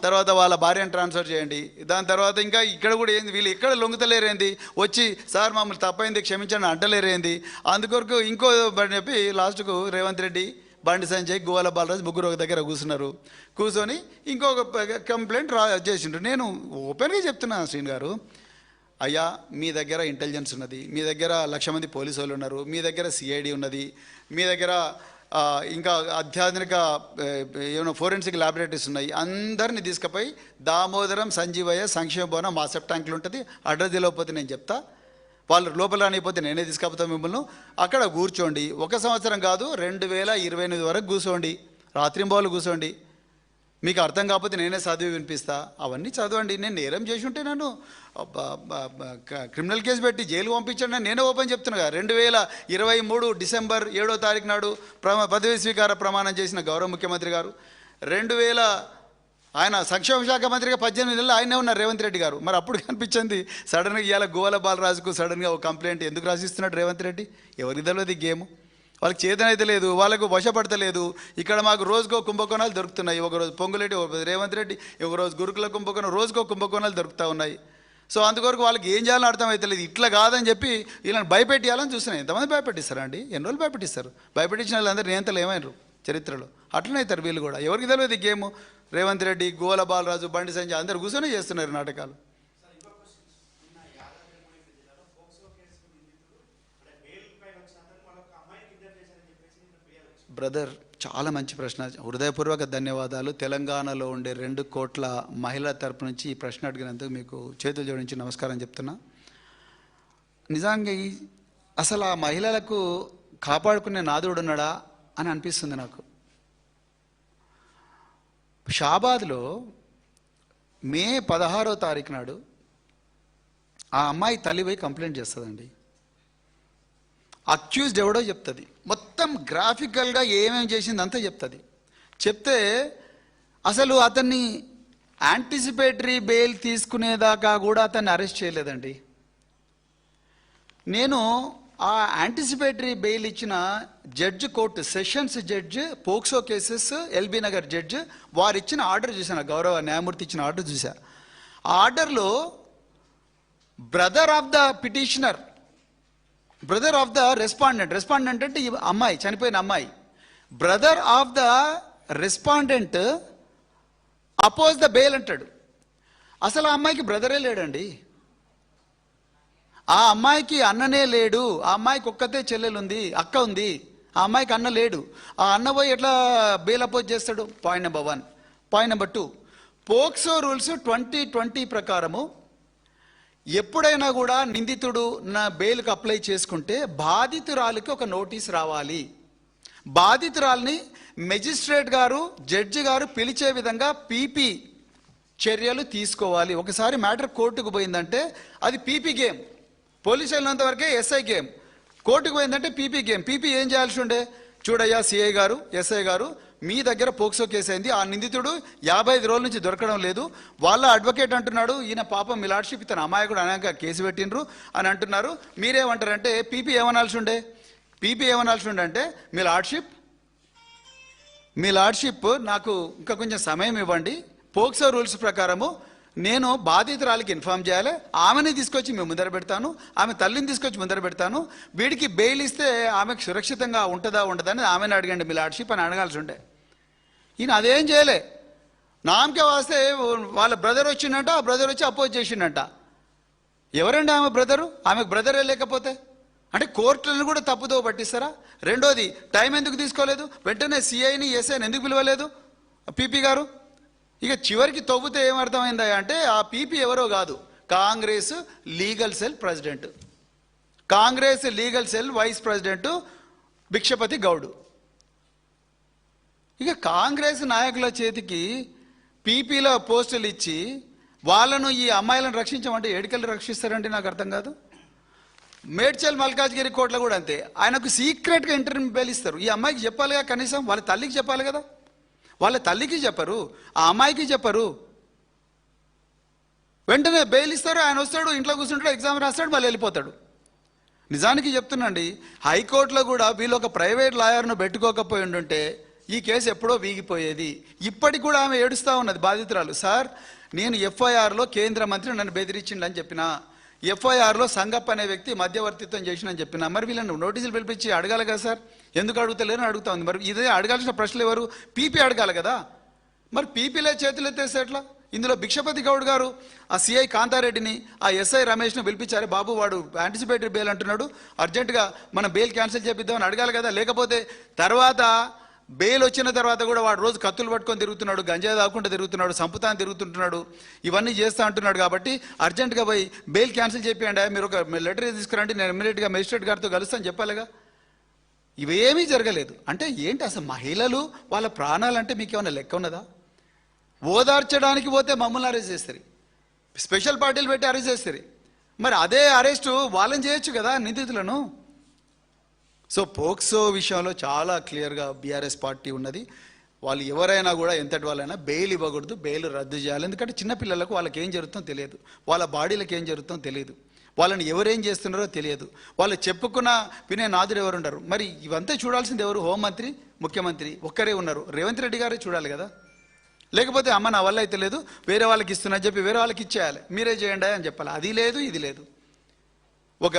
తర్వాత వాళ్ళ భార్యను ట్రాన్స్ఫర్ చేయండి, దాని తర్వాత ఇంకా ఇక్కడ కూడా ఏంది వీళ్ళు ఎక్కడ లొంగుతలేరేంది, వచ్చి సార్ మమ్మల్ని తప్పైంది క్షమించండి అంటలేరేంది. అందుకొరకు ఇంకో చెప్పి లాస్ట్కు రేవంత్ రెడ్డి, బండి సంజయ్, గువ్వల బాలరాజు ముగ్గురు ఒక దగ్గర కూర్చొని ఇంకొక కంప్లైంట్ చేసిండ్రు. నేను ఓపెన్గా చెప్తున్నా శ్రీని గారు, అయ్యా మీ దగ్గర ఇంటెలిజెన్స్ ఉన్నది, మీ దగ్గర 1,00,000 మంది పోలీసు వాళ్ళు ఉన్నారు, మీ దగ్గర సిఐడి ఉన్నది, మీ దగ్గర ఇంకా అత్యాధునిక ఏమైనా ఫోరెన్సిక్ ల్యాబొరేటరీస్ ఉన్నాయి, అందరినీ తీసుకుపోయి దామోదరం సంజీవయ్య సంక్షేమ భవనం మాసెప్ ట్యాంకులు ఉంటుంది, అడ్రస్ తెలియకపోతే నేను చెప్తా, వాళ్ళు లోపల రానిపోతే నేనే తీసుకపోతాను మిమ్మల్ని, అక్కడ కూర్చోండి. 1 సంవత్సరం కాదు 2028 వరకు కూర్చోండి, రాత్రింబవళ్ళు కూర్చోండి, మీకు అర్థం కాకపోతే నేనే చదివి వినిపిస్తా, అవన్నీ చదవండి. నేను నేరం చేసి ఉంటే నన్ను క్రిమినల్ కేసు పెట్టి జైలు పంపించండి, నేనే ఓపెన్ చెప్తున్నా. 2023 డిసెంబర్ 7వ తారీఖు నాడు పదవి స్వీకార ప్రమాణం చేసిన గౌరవ ముఖ్యమంత్రి గారు, ఆయన సంక్షేమ శాఖ మంత్రిగా 18 నెలలు ఆయనే ఉన్నారు రేవంత్ రెడ్డి గారు. మరి అప్పుడు కనిపించింది సడన్గా ఇవాళ గువ్వల బాలరాజుకు సడన్గా ఒక కంప్లైంట్ ఎందుకు రాసిస్తున్నాడు రేవంత్ రెడ్డి? ఎవరికి తెలియదు ఈ గేము. వాళ్ళకి చేతనైతే లేదు, వాళ్ళకు వశపడతలేదు. ఇక్కడ మాకు రోజుకో కుంభకోణాలు దొరుకుతున్నాయి. ఒకరోజు పొంగులేటి, ఒకరోజు రేవంత్ రెడ్డి, ఒకరోజు గురుకుల కుంభకోణం, రోజుకో కుంభకోణాలు దొరుకుతూ ఉన్నాయి. సో అందుకొరకు వాళ్ళకి ఏం చేయాలని అర్థమవుతలేదు. ఇట్లా కాదని చెప్పి వీళ్ళని భయపెట్టియాలని చూస్తున్నాయి. ఎంతమంది భయపెట్టిస్తారా అండి? ఎన్ని రోజులు భయపెట్టిస్తారు? భయపెట్టించిన వాళ్ళందరూ నియంతలు ఏమైనారు చరిత్రలో? అట్లనే అవుతారు వీళ్ళు కూడా. ఎవరికి తెలియదు ఈ గేమ్. రేవంత్ రెడ్డి, గోల బాలరాజు, బండి సంజయ్ అందరు కూర్చొని చేస్తున్నారు నాటకాలు. బ్రదర్, చాలా మంచి ప్రశ్న, హృదయపూర్వక ధన్యవాదాలు. తెలంగాణలో ఉండే 2 కోట్ల మహిళల తరపు నుంచి ఈ ప్రశ్న అడిగినందుకు మీకు చేతులు జోడించి నమస్కారం చెప్తున్నా. నిజంగా అసలు ఆ మహిళలకు కాపాడుకునే నాదుడు ఉన్నాడా అని అనిపిస్తుంది నాకు. షాబాద్లో మే 16వ తారీఖు నాడు ఆ అమ్మాయి తల్లి పోయి కంప్లైంట్ చేస్తుందండి. అక్యూజ్డ్ ఎవడో చెప్తుంది, మొత్తం గ్రాఫికల్గా ఏమేమి చేసింది అంతా చెప్తుంది. చెప్తే అసలు అతన్ని యాంటిసిపేటరీ బెయిల్ తీసుకునేదాకా కూడా అతన్ని అరెస్ట్ చేయలేదండి. నేను ఆ యాంటిసిపేటరీ బెయిల్ ఇచ్చిన judge, court sessions judge, POCSO cases LB Nagar judge, వారు ఇచ్చిన ఆర్డర్ చూశాను, గౌరవ న్యాయమూర్తి ఇచ్చిన ఆర్డర్ చూసా. ఆ ఆర్డర్లో brother of the petitioner, brother of the respondent అంటే ఈ అమ్మాయి, చనిపోయిన అమ్మాయి, brother of the respondent oppose the bail అంటాడు. అసలు ఆ అమ్మాయికి బ్రదరే లేడండి. ఆ అమ్మాయికి అన్ననే లేడు. ఆ అమ్మాయికి ఒక్కతే చెల్లెలు ఉంది, అక్క ఉంది. ఆ అమ్మాయికి అన్న లేడు. ఆ అన్న పోయి ఎట్లా బెయిల్ అపోజ్ చేస్తాడు? Point number 1. Point number 2, POCSO rules 2020 ప్రకారము ఎప్పుడైనా కూడా నిందితుడు నా బెయిల్కి అప్లై చేసుకుంటే బాధితురాలికి ఒక నోటీస్ రావాలి. బాధితురాల్ని మెజిస్ట్రేట్ గారు, జడ్జి గారు పిలిచే విధంగా పీపీ చర్యలు తీసుకోవాలి. ఒకసారి మ్యాటర్ కోర్టుకు పోయిందంటే అది పీపీ గేమ్. పోలీసు వెళ్ళినంత వరకే ఎస్ఐ గేమ్. కోర్టుకు పోయిందంటే పీపీ గేమ్. పీపీ ఏం చేయాల్సి ఉండే? చూడయ్యా సిఐ గారు, ఎస్ఐ గారు, మీ దగ్గర పోక్సో కేసు అయింది, ఆ నిందితుడు 55 రోజుల నుంచి దొరకడం లేదు. వాళ్ళ అడ్వకేట్ అంటున్నాడు, ఈయన పాపం మీ లార్డ్షిప్ ఇతను అమాయకుడు అనేక కేసు పెట్టినరు అని అంటున్నారు. మీరేమంటారంటే పీపీ ఏమనాల్సి ఉండే? పీపీ ఏమనాల్సి ఉండే అంటే, మీ లార్డ్షిప్ నాకు ఇంకా కొంచెం సమయం ఇవ్వండి, పోక్సో రూల్స్ ప్రకారము నేను బాధితురాలికి ఇన్ఫార్మ్ చేయాలి, ఆమెని తీసుకొచ్చి మేము ముందర పెడతాను, ఆమె తల్లిని తీసుకొచ్చి ముందర పెడతాను, వీడికి బెయిల్ ఇస్తే ఆమెకు సురక్షితంగా ఉంటుందా ఉండదని ఆమెను అడగండి మీ లార్డ్షిప్ అని అడగాల్సి ఉండే. ఈయన అదేం చేయలే. నామకే వాస్తే వాళ్ళ బ్రదర్ వచ్చిందంట, ఆ బ్రదర్ వచ్చి అపోజ్ చేసిండంట. ఎవరండి ఆమె బ్రదరు? ఆమెకు బ్రదరే లేకపోతే అంటే కోర్టులను కూడా తప్పుదో పట్టిస్తారా? రెండోది, టైం ఎందుకు తీసుకోలేదు? వెంటనే సిఐని, ఎస్ఐని ఎందుకు పిలవలేదు పీపీ గారు? ఇక చివరికి తవ్వుతే ఏమర్థమైందా అంటే ఆ పీపీ ఎవరో కాదు, Congress legal cell president, Congress legal cell vice president Bhikshapathi Goud. ఇక కాంగ్రెస్ నాయకుల చేతికి పీపీలో పోస్టులు ఇచ్చి వాళ్ళను, ఈ అమ్మాయిలను రక్షించమంటే ఏడికలు రక్షిస్తారంటే నాకు అర్థం కాదు. మేడ్చల్ మల్కాజ్గిరి కోర్టులో కూడా అంతే. ఆయనకు సీక్రెట్గా ఇంటర్వ్యూ బెయిలిస్తారు. ఈ అమ్మాయికి చెప్పాలిగా, కనీసం వాళ్ళ తల్లికి చెప్పాలి కదా. వాళ్ళ తల్లికి చెప్పరు, ఆ అమ్మాయికి చెప్పరు. వెంటనే బెయిల్ ఇస్తారు, ఆయన వస్తాడు, ఇంట్లో కూర్చుంటాడు, ఎగ్జామ్ రాస్తాడు, మళ్ళీ వెళ్ళిపోతాడు. నిజానికి చెప్తున్నాండి, హైకోర్టులో కూడా వీళ్ళు ఒక ప్రైవేట్ లాయర్ను పెట్టుకోకపోయి ఉండుంటే ఈ కేసు ఎప్పుడో వీగిపోయేది. ఇప్పటికి కూడా ఆమె ఏడుస్తూ ఉన్నది బాధితురాలు. సార్, నేను ఎఫ్ఐఆర్లో కేంద్ర మంత్రి నన్ను బెదిరించిండని చెప్పిన, ఎఫ్ఐఆర్లో సంగప్ప అనే వ్యక్తి మధ్యవర్తిత్వం చేసినని చెప్పిన, మరి వీళ్ళని నోటీసులు పిలిపించి అడగాలి కదా సార్, ఎందుకు అడుగుతలేరని అడుగుతా ఉంది. మరి ఇదే అడగాల్సిన ప్రశ్నలు ఎవరు? పీపీ అడగాలి కదా. మరి పీపీలే చేతులు ఎత్తేస్తే ఎట్లా? ఇందులో భిక్షపతి గౌడ్ గారు ఆ సిఐ కాంతారెడ్డిని, ఆ ఎస్ఐ రమేష్ను పిలిపించారు. బాబు, వాడు యాంటిసిపేటరీ బెయిల్ అంటున్నాడు, అర్జెంటుగా మనం బెయిల్ క్యాన్సిల్ చేపిద్దామని అడగాలి కదా. లేకపోతే తర్వాత బెయిల్ వచ్చిన తర్వాత కూడా వాడు రోజు కత్తులు పట్టుకొని తిరుగుతున్నాడు, గంజాయి తాకుండా తిరుగుతున్నాడు, సంపుతాన్ని తిరుగుతుంటున్నాడు, ఇవన్నీ చేస్తూ అంటున్నాడు. కాబట్టి అర్జెంటుగా పోయి బెయిల్ క్యాన్సిల్ చేయండి, మీరు ఒక లెటర్ తీసుకురండి, నేను ఇమ్మీడియట్గా మెజిస్ట్రేట్ గారితో కలుస్తాను చెప్పాలిగా. ఇవేమీ జరగలేదు. అంటే ఏంటి అసలు? మహిళలు వాళ్ళ ప్రాణాలంటే మీకు ఏమైనా లెక్క ఉన్నదా? ఓదార్చడానికి పోతే మమ్మల్ని అరెస్ట్ చేస్తారు, స్పెషల్ పార్టీలు పెట్టి అరెస్ట్ చేస్తారు. మరి అదే అరెస్టు వాళ్ళని చేయొచ్చు కదా, నిందితులను. సో పోక్సో విషయంలో చాలా క్లియర్గా బీఆర్ఎస్ పార్టీ ఉన్నది. వాళ్ళు ఎవరైనా కూడా ఎంతటి వాళ్ళైనా బెయిల్ ఇవ్వకూడదు, బెయిల్ రద్దు చేయాలి. ఎందుకంటే చిన్నపిల్లలకు వాళ్ళకి ఏం జరుగుతుందో తెలియదు, వాళ్ళ బాడీలకు ఏం జరుగుతుందో తెలియదు. వాళ్ళని ఎవరేం చేస్తున్నారో తెలియదు. వాళ్ళు చెప్పుకున్న వినే నాదుడు ఎవరు ఉండరు. మరి ఇవంతా చూడాల్సింది ఎవరు? హోంమంత్రి, ముఖ్యమంత్రి ఒక్కరే ఉన్నారు. రేవంత్ రెడ్డి గారే చూడాలి కదా. లేకపోతే అమ్మ నా వల్ల అయితే లేదు, వేరే వాళ్ళకి ఇస్తున్నా చెప్పి వేరే వాళ్ళకి ఇచ్చేయాలి, మీరే చేయండి అని చెప్పాలి. అది లేదు, ఇది లేదు. ఒక